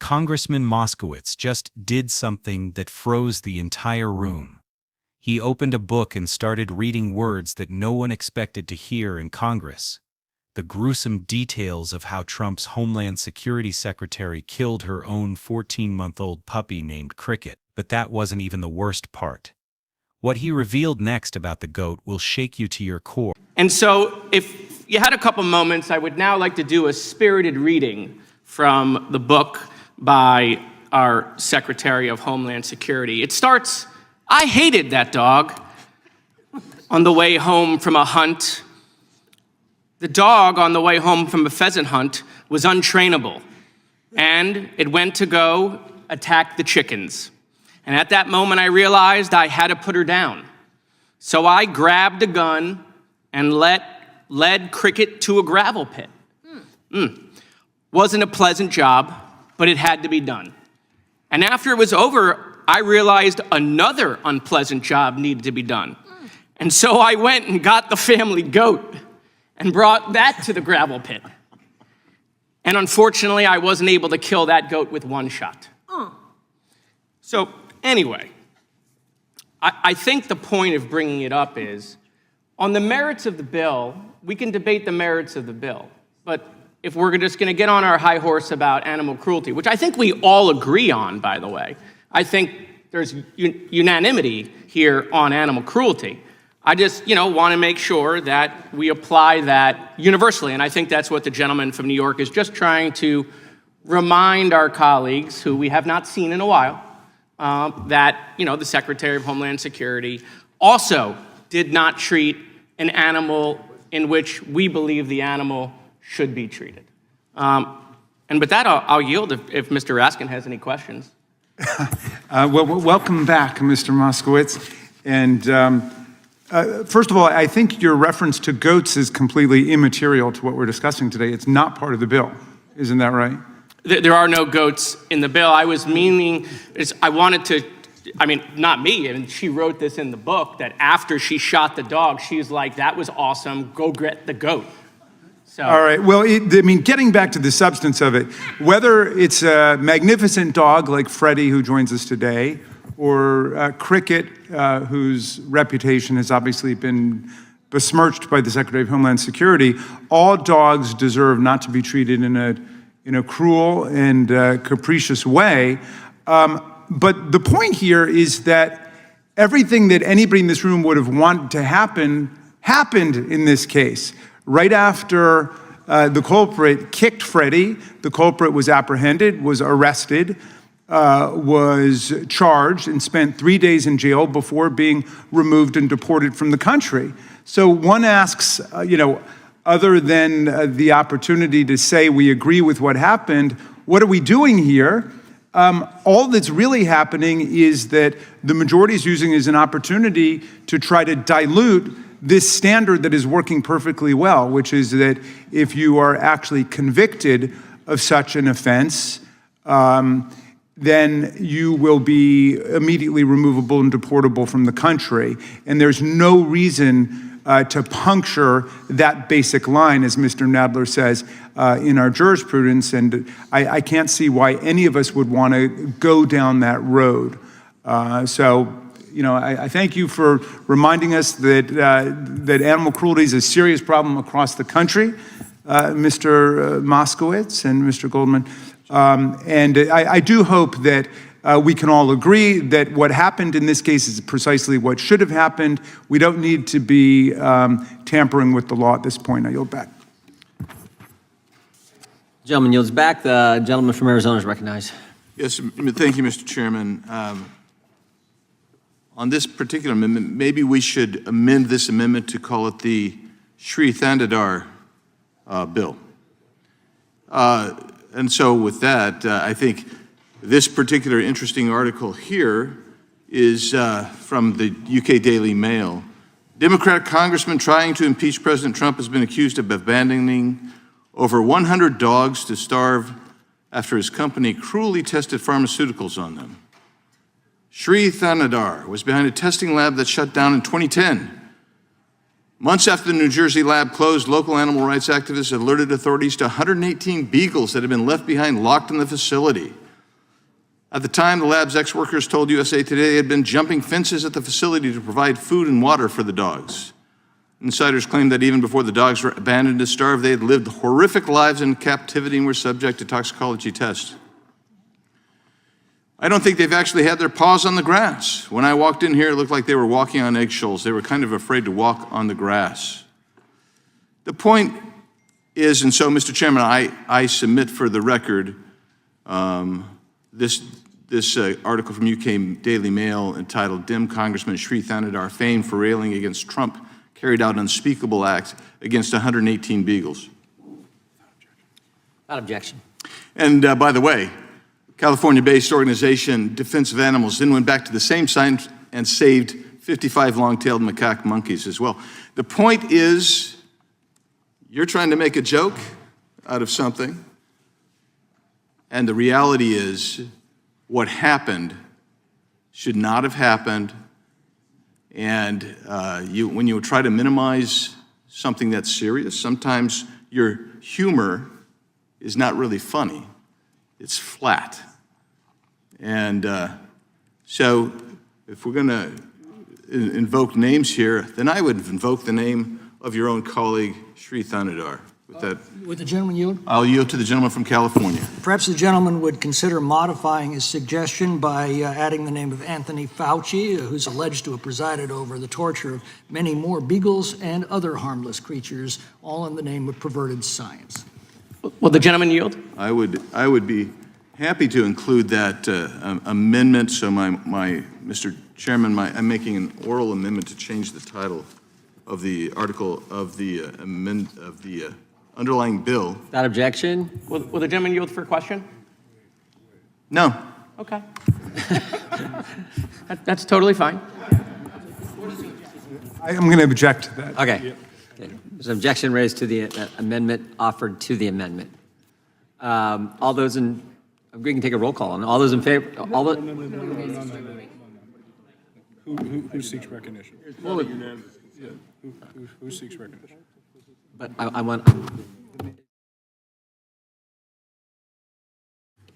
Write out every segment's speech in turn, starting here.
Congressman Moskowitz just did something that froze the entire room. He opened a book and started reading words that no one expected to hear in Congress. The gruesome details of how Trump's Homeland Security Secretary killed her own 14-month-old puppy named Cricket. But that wasn't even the worst part. What he revealed next about the goat will shake you to your core. And so, if you had a couple moments, I would now like to do a spirited reading from the book by our Secretary of Homeland Security. It starts, "I hated that dog. On the way home from a hunt, the dog on the way home from a pheasant hunt was untrainable, and it went to go attack the chickens. And at that moment, I realized I had to put her down. So I grabbed a gun and led Cricket to a gravel pit. Wasn't a pleasant job, but it had to be done. And after it was over, I realized another unpleasant job needed to be done. And so I went and got the family goat and brought that to the gravel pit. And unfortunately, I wasn't able to kill that goat with one shot." So anyway, I think the point of bringing it up is, on the merits of the bill, we can debate the merits of the bill. But if we're just going to get on our high horse about animal cruelty, which I think we all agree on, by the way, I think there's unanimity here on animal cruelty. I just, want to make sure that we apply that universally. And I think that's what the gentleman from New York is just trying to remind our colleagues, who we have not seen in a while, that, the Secretary of Homeland Security also did not treat an animal in which we believe the animal should be treated. And with that, I'll yield if Mr. Raskin has any questions. Well, welcome back, Mr. Moskowitz. And first of all, I think your reference to goats is completely immaterial to what we're discussing today. It's not part of the bill. Isn't that right? There are no goats in the bill. I was meaning, I wanted to, not me, and she wrote this in the book, that after she shot the dog, she's like, that was awesome, go get the goat. So. All right, well, getting back to the substance of it, whether it's a magnificent dog like Freddie, who joins us today, or Cricket, whose reputation has obviously been besmirched by the Secretary of Homeland Security, all dogs deserve not to be treated in a cruel and capricious way. But the point here is that everything that anybody in this room would have wanted to happen, happened in this case. Right after the culprit kicked Freddie, the culprit was apprehended, was arrested, was charged, and spent 3 days in jail before being removed and deported from the country. So one asks, other than the opportunity to say we agree with what happened, what are we doing here? All that's really happening is that the majority is using it as an opportunity to try to dilute this standard that is working perfectly well, which is that if you are actually convicted of such an offense, then you will be immediately removable and deportable from the country. And there's no reason to puncture that basic line, as Mr. Nadler says, in our jurisprudence. And I can't see why any of us would want to go down that road. I thank you for reminding us that animal cruelty is a serious problem across the country, Mr. Moskowitz and Mr. Goldman. And I do hope that we can all agree that what happened in this case is precisely what should have happened. We don't need to be tampering with the law at this point. I yield back. Gentleman yields back. The gentleman from Arizona is recognized. Yes, thank you, Mr. Chairman. On this particular amendment, maybe we should amend this amendment to call it the Sri Thandadar bill. And so with that, I think this particular interesting article here is from the UK Daily Mail. Democratic congressman trying to impeach President Trump has been accused of abandoning over 100 dogs to starve after his company cruelly tested pharmaceuticals on them. Sri Thandadar was behind a testing lab that shut down in 2010. Months after the New Jersey lab closed, local animal rights activists alerted authorities to 118 beagles that had been left behind locked in the facility. At the time, the lab's ex-workers told USA Today they had been jumping fences at the facility to provide food and water for the dogs. Insiders claimed that even before the dogs were abandoned to starve, they had lived horrific lives in captivity and were subject to toxicology tests. I don't think they've actually had their paws on the grass. When I walked in here, it looked like they were walking on eggshells. They were kind of afraid to walk on the grass. The point is, and so, Mr. Chairman, I submit for the record this article from UK Daily Mail entitled, "Dim Congressman Sri Thanadar famed for railing against Trump carried out unspeakable act against 118 beagles." Without objection. And by the way, California-based organization Defense of Animals then went back to the same site and saved 55 long-tailed macaque monkeys as well. The point is, you're trying to make a joke out of something, and the reality is what happened should not have happened. And when you try to minimize something that's serious, sometimes your humor is not really funny. It's flat. And so if we're going to invoke names here, then I would invoke the name of your own colleague, Sri Thanadar. With that, Would the gentleman yield? I'll yield to the gentleman from California. Perhaps the gentleman would consider modifying his suggestion by adding the name of Anthony Fauci, who's alleged to have presided over the torture of many more beagles and other harmless creatures, all in the name of perverted science. Will the gentleman yield? I would be happy to include that amendment. So Mr. Chairman, I'm making an oral amendment to change the title of the article of the underlying bill. Without objection. Will the gentleman yield for a question? No. Okay. That's totally fine. I'm going to object to that. Okay. There's an objection raised to the amendment, offered to the amendment. All those in, we can take a roll call on all those in favor. Who seeks recognition? Who seeks recognition? But I want.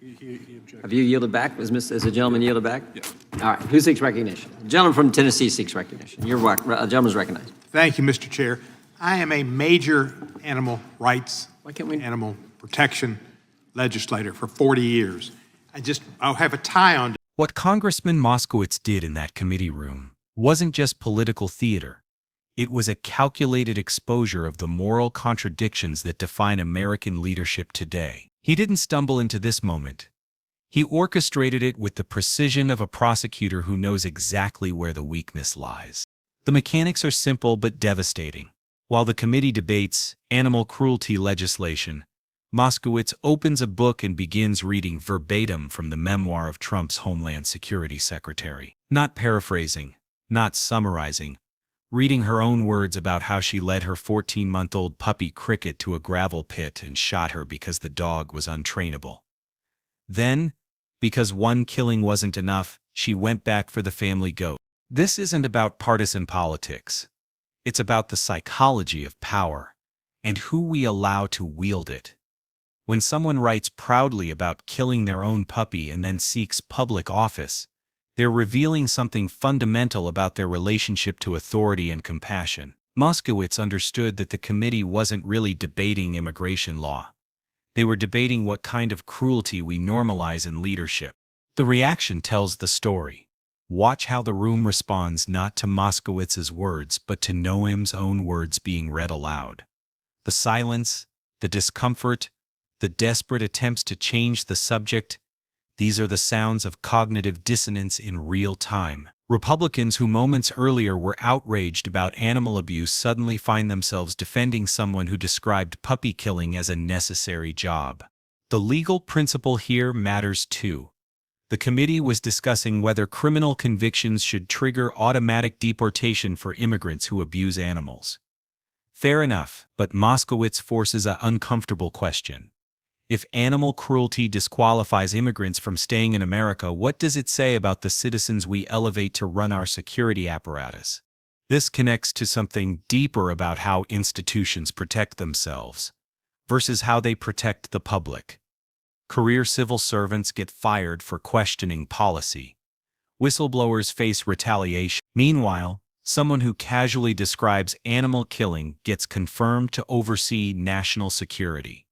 He objected. Have you yielded back? Has the gentleman yielded back? Yeah. All right. Who seeks recognition? The gentleman from Tennessee seeks recognition. Your gentleman's recognized. Thank you, Mr. Chair. I am a major animal rights, animal protection legislator for 40 years. I'll have a tie on. What Congressman Moskowitz did in that committee room wasn't just political theater. It was a calculated exposure of the moral contradictions that define American leadership today. He didn't stumble into this moment. He orchestrated it with the precision of a prosecutor who knows exactly where the weakness lies. The mechanics are simple but devastating. While the committee debates animal cruelty legislation, Moskowitz opens a book and begins reading verbatim from the memoir of Trump's Homeland Security Secretary. Not paraphrasing, not summarizing, reading her own words about how she led her 14-month-old puppy Cricket to a gravel pit and shot her because the dog was untrainable. Then, because one killing wasn't enough, she went back for the family goat. This isn't about partisan politics. It's about the psychology of power and who we allow to wield it. When someone writes proudly about killing their own puppy and then seeks public office, they're revealing something fundamental about their relationship to authority and compassion. Moskowitz understood that the committee wasn't really debating immigration law. They were debating what kind of cruelty we normalize in leadership. The reaction tells the story. Watch how the room responds not to Moskowitz's words but to Noem's own words being read aloud. The silence, the discomfort, the desperate attempts to change the subject, these are the sounds of cognitive dissonance in real time. Republicans who moments earlier were outraged about animal abuse suddenly find themselves defending someone who described puppy killing as a necessary job. The legal principle here matters too. The committee was discussing whether criminal convictions should trigger automatic deportation for immigrants who abuse animals. Fair enough, but Moskowitz forces an uncomfortable question. If animal cruelty disqualifies immigrants from staying in America, what does it say about the citizens we elevate to run our security apparatus? This connects to something deeper about how institutions protect themselves versus how they protect the public. Career civil servants get fired for questioning policy. Whistleblowers face retaliation. Meanwhile, someone who casually describes animal killing gets confirmed to oversee national security.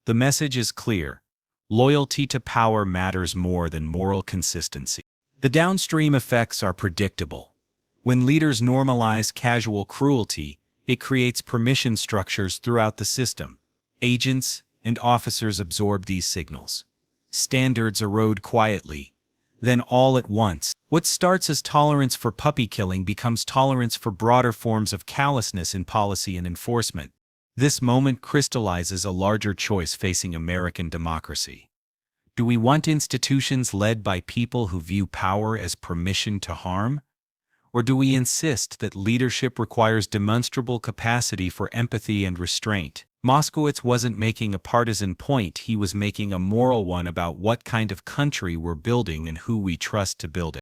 The message is clear. Loyalty to power matters more than moral consistency. The downstream effects are predictable. When leaders normalize casual cruelty, it creates permission structures throughout the system. Agents and officers absorb these signals. Standards erode quietly. Then all at once, what starts as tolerance for puppy killing becomes tolerance for broader forms of callousness in policy and enforcement. This moment crystallizes a larger choice facing American democracy. Do we want institutions led by people who view power as permission to harm? Or do we insist that leadership requires demonstrable capacity for empathy and restraint? Moskowitz wasn't making a partisan point, he was making a moral one about what kind of country we're building and who we trust to build it.